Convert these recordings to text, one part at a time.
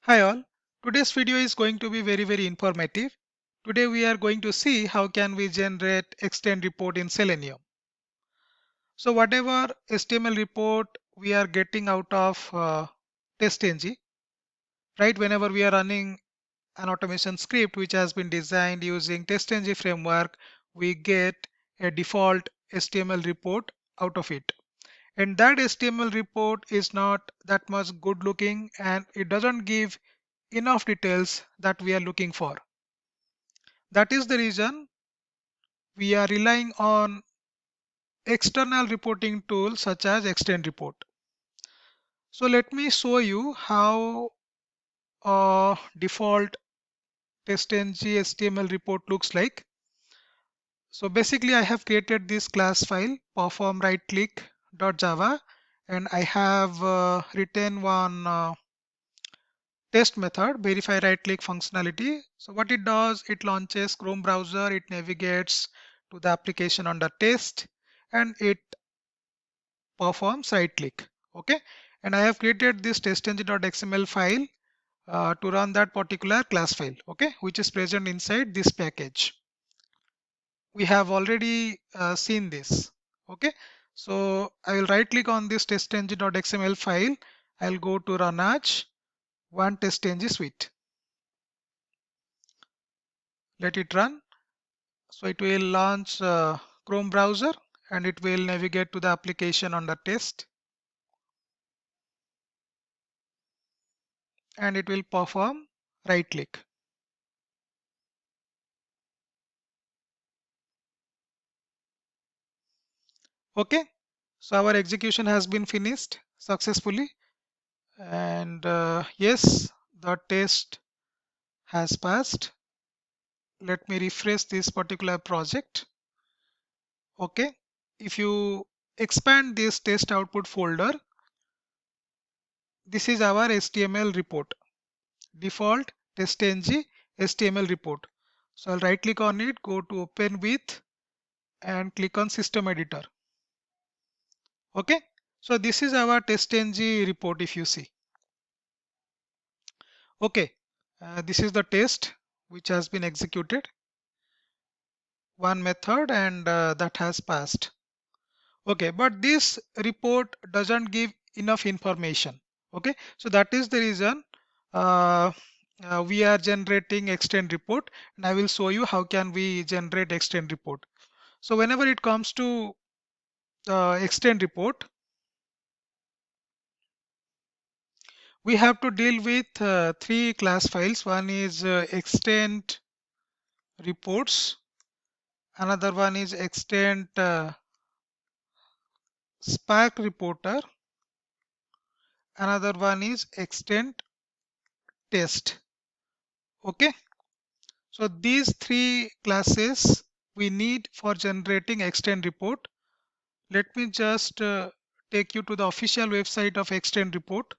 Hi all, today's video is going to be very informative. Today we are going to see how can we generate extend report in Selenium. So whatever HTML report we are getting out of TestNG, right? Whenever we are running an automation script which has been designed using TestNG framework, we get a default HTML report out of it. And that HTML report is not that much good looking and it doesn't give enough details that we are looking for. That is the reason we are relying on external reporting tools such as Extend Report. So let me show you how a default TestNG HTML report looks like. So basically I have created this class file perform right click.java and I have written one test method verify right click functionality. So what it does, it launches Chrome browser, it navigates to the application under test and it performs right click. Okay, and I have created this testng.xml file to run that particular class file, okay, which is present inside this package. We have already seen this. Okay, so I will right click on this testng.xml file. I'll go to run as one testng suite. Let it run. So it will launch Chrome browser and it will navigate to the application under test and it will perform right click. Okay, so our execution has been finished successfully and yes, the test has passed. Let me refresh this particular project. Okay, if you expand this test output folder, this is our HTML report, default testng HTML report. So I'll right click on it, go to open with and click on system editor. Okay, so this is our testng report if you see. Okay, this is the test which has been executed, one method and that has passed. Okay, but this report doesn't give enough information. Okay, so that is the reason uh, we are generating extend report and I will show you how can we generate extend report. So whenever it comes to extend report, we have to deal with three class files. One is extend reports, another one is extend Spark reporter, another one is extend test. Okay, so these three classes we need for generating extend report. Let me just take you to the official website of extend report.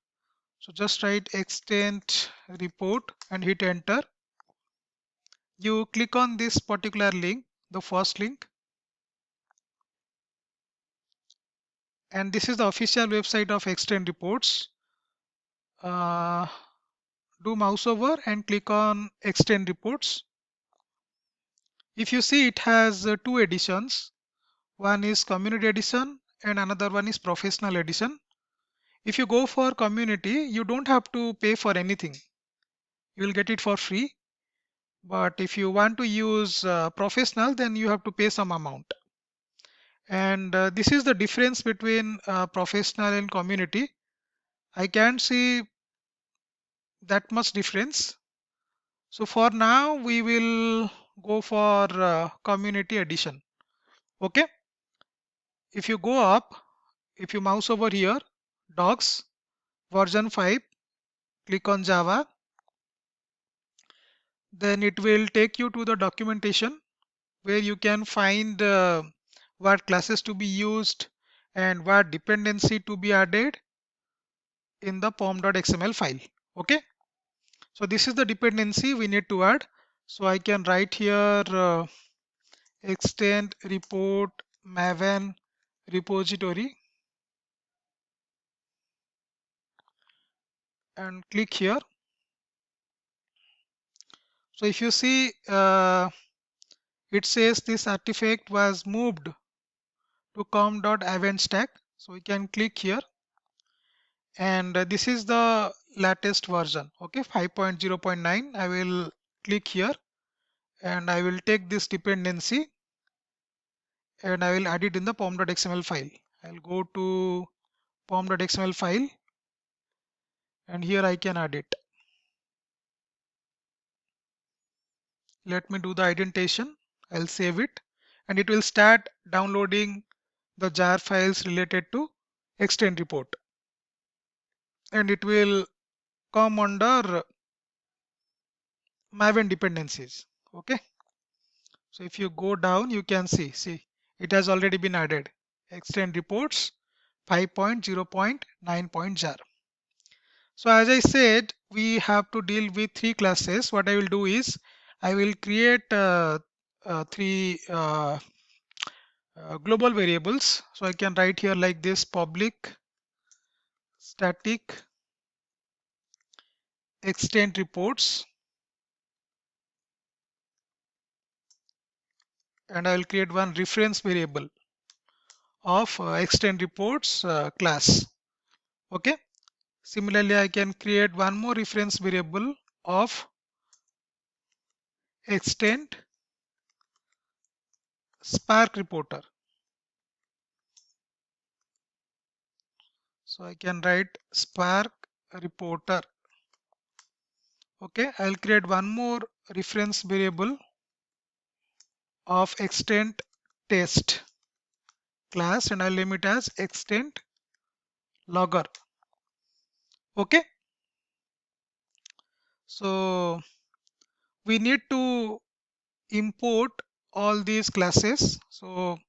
So just write extend report and hit enter. You click on this particular link, the first link, and this is the official website of extend reports. Uh, do mouse over and click on extend reports. If you see, it has two editions. One is community edition and another one is professional edition. If you go for community, you don't have to pay for anything. You will get it for free. But if you want to use professional, then you have to pay some amount. And this is the difference between professional and community. I can't see that much difference. So for now, we will go for community edition. Okay. If you go up, if you mouse over here, docs, version 5, click on Java, then it will take you to the documentation where you can find what classes to be used and what dependency to be added in the pom.xml file. Okay, so this is the dependency we need to add. So I can write here extend report maven repository and click here. So if you see, it says this artifact was moved to com.event stack. So we can click here, and this is the latest version. Okay, 5.0.9. I will click here, and I will take this dependency and I will add it in the pom.xml file. I'll go to pom.xml file, and here I can add it. Let me do the indentation. I'll save it, and it will start downloading the jar files related to extend report, and it will come under Maven dependencies. Okay, so if you go down, you can see it has already been added. Extend reports 5.0.9 jar. So as I said, we have to deal with three classes. What I will do is I will create three global variables. So I can write here like this: public static extend reports, and I will create one reference variable of extend reports class. Okay. Similarly, I can create one more reference variable of extend Spark reporter. So I can write Spark reporter. Okay, I'll create one more reference variable of extend test class, and I'll name it as extend logger. Okay, so we need to import all these classes. So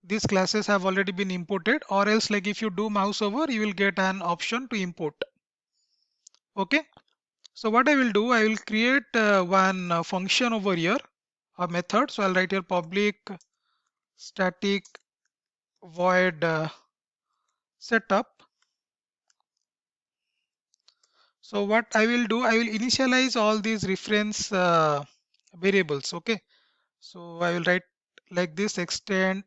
these classes have already been imported, or else like if you do mouse over, you will get an option to import. Okay, so what I will do, I will create one function over here, a method. So I'll write here public static void setup. So what I will do, I will initialize all these reference variables. Okay, so I will write like this: extend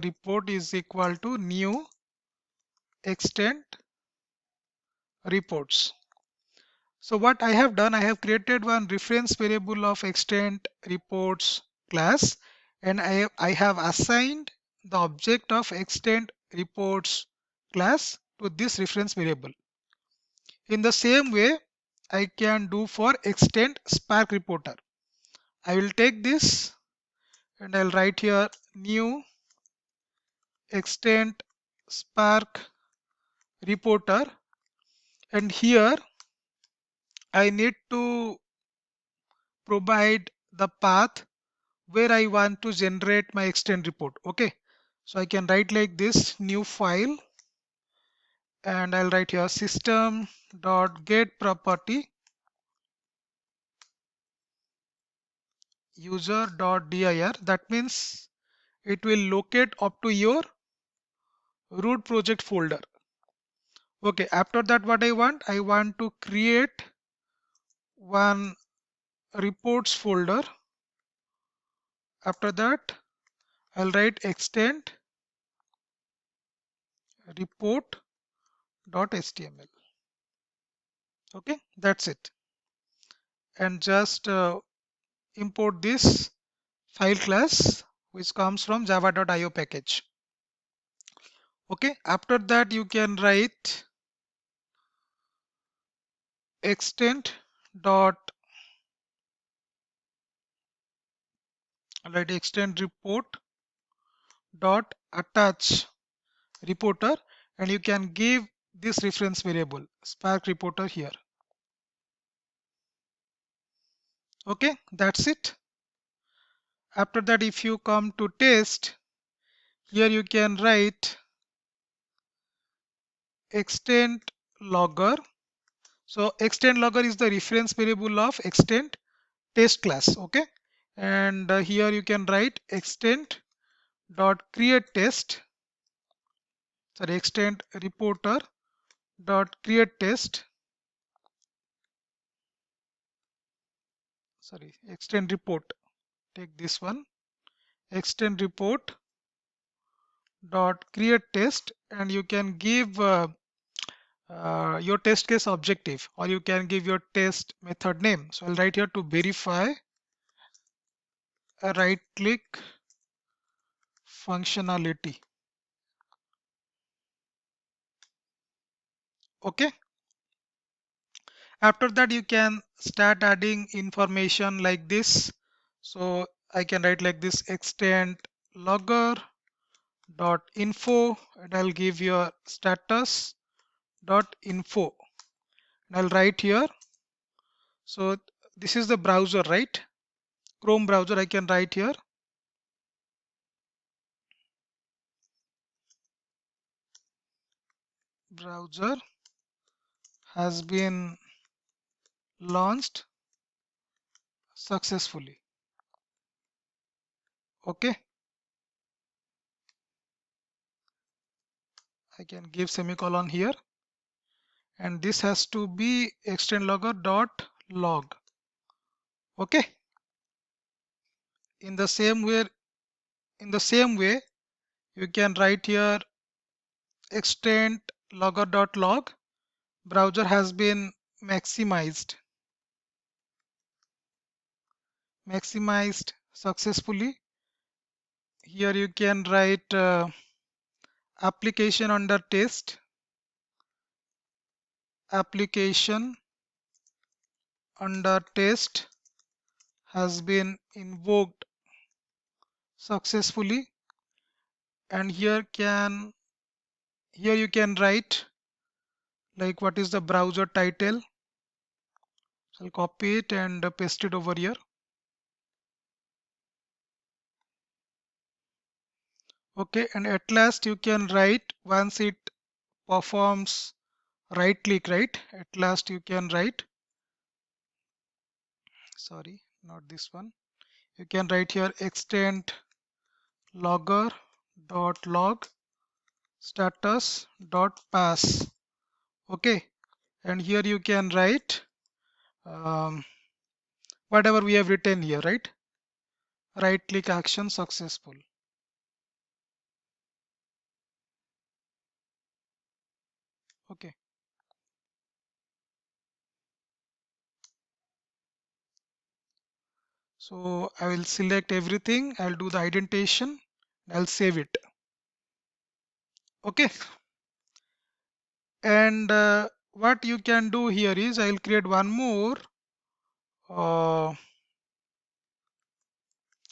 report is equal to new extend reports. So what I have done, I have created one reference variable of extend reports class, and I have assigned the object of extend reports class to this reference variable. In the same way, I can do for extend Spark reporter. I will take this and I'll write here new extend Spark reporter, and here I need to provide the path where I want to generate my extend report. Okay, so I can write like this: new file, and I'll write here system.getProperty user.dir. That means it will locate up to your root project folder. Okay, after that, what I want to create one reports folder. After that, I'll write extend report.html. Okay, that's it. And just import this file class which comes from java.io package. Okay, after that you can write extend dot extend report dot attach reporter, and you can give this reference variable Spark reporter here. Okay, that's it. After that, if you come to test, here you can write extend logger. So extend logger is the reference variable of extend test class. Okay, and here you can write extend dot create test, sorry, extend reporter dot create test, extend report. Take this one, extend report dot create test, and you can give your test case objective, or you can give your test method name. So I'll write here to verify a right click functionality. Okay. After that, you can start adding information like this. So I can write like this, extend logger dot info, and I'll give your status dot info, and I'll write here. So this is the browser, right? Chrome browser. I can write here browser has been launched successfully. Okay, I can give semicolon here, and this has to be extend logger dot log. Okay, in the same way you can write here extend logger dot log, browser has been maximized successfully. Here you can write application under test, application under test has been invoked successfully, and here you can write like what is the browser title. So I'll copy it and paste it over here. Okay, and at last you can write, once it performs right click, right, at last you can write, sorry, not this one, you can write here extend logger dot log status dot pass. Okay, and here you can write whatever we have written here, right? Right click action successful. Okay, so I will select everything, I'll do the indentation, I'll save it. Okay, and what you can do here is I'll create one more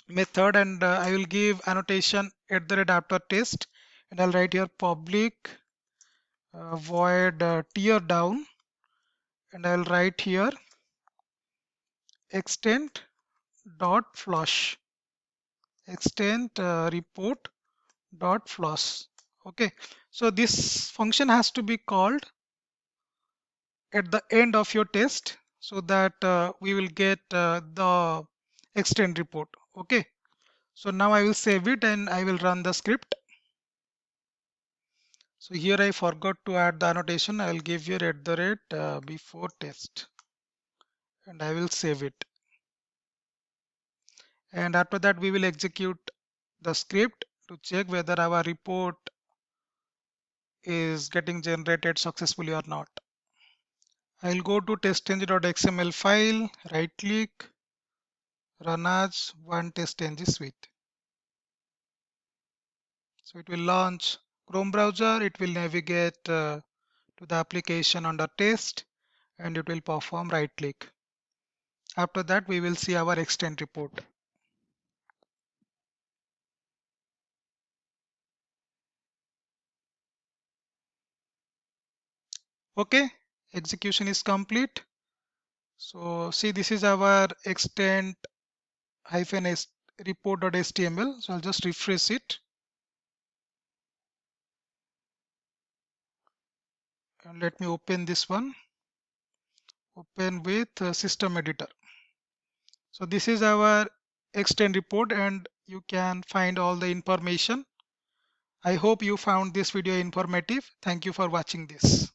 method, and I will give annotation at the rate after test, and I'll write here public void tear down, and I'll write here extend dot flush, extend report dot flush. Okay, so this function has to be called at the end of your test, so that we will get the extend report. Okay, so now I will save it and I will run the script. So here I forgot to add the annotation. I will give here at the rate before test, and I will save it. And after that we will execute the script to check whether our report is getting generated successfully or not. I'll go to testng.xml file, right click, run as one testng suite. So it will launch Chrome browser, it will navigate to the application under test, and it will perform right click. After that we will see our extend report. Okay, execution is complete. So see, this is our extend -s report.html. So I'll just refresh it. And let me open this one. Open with system editor. So this is our extend report, and you can find all the information. I hope you found this video informative. Thank you for watching this.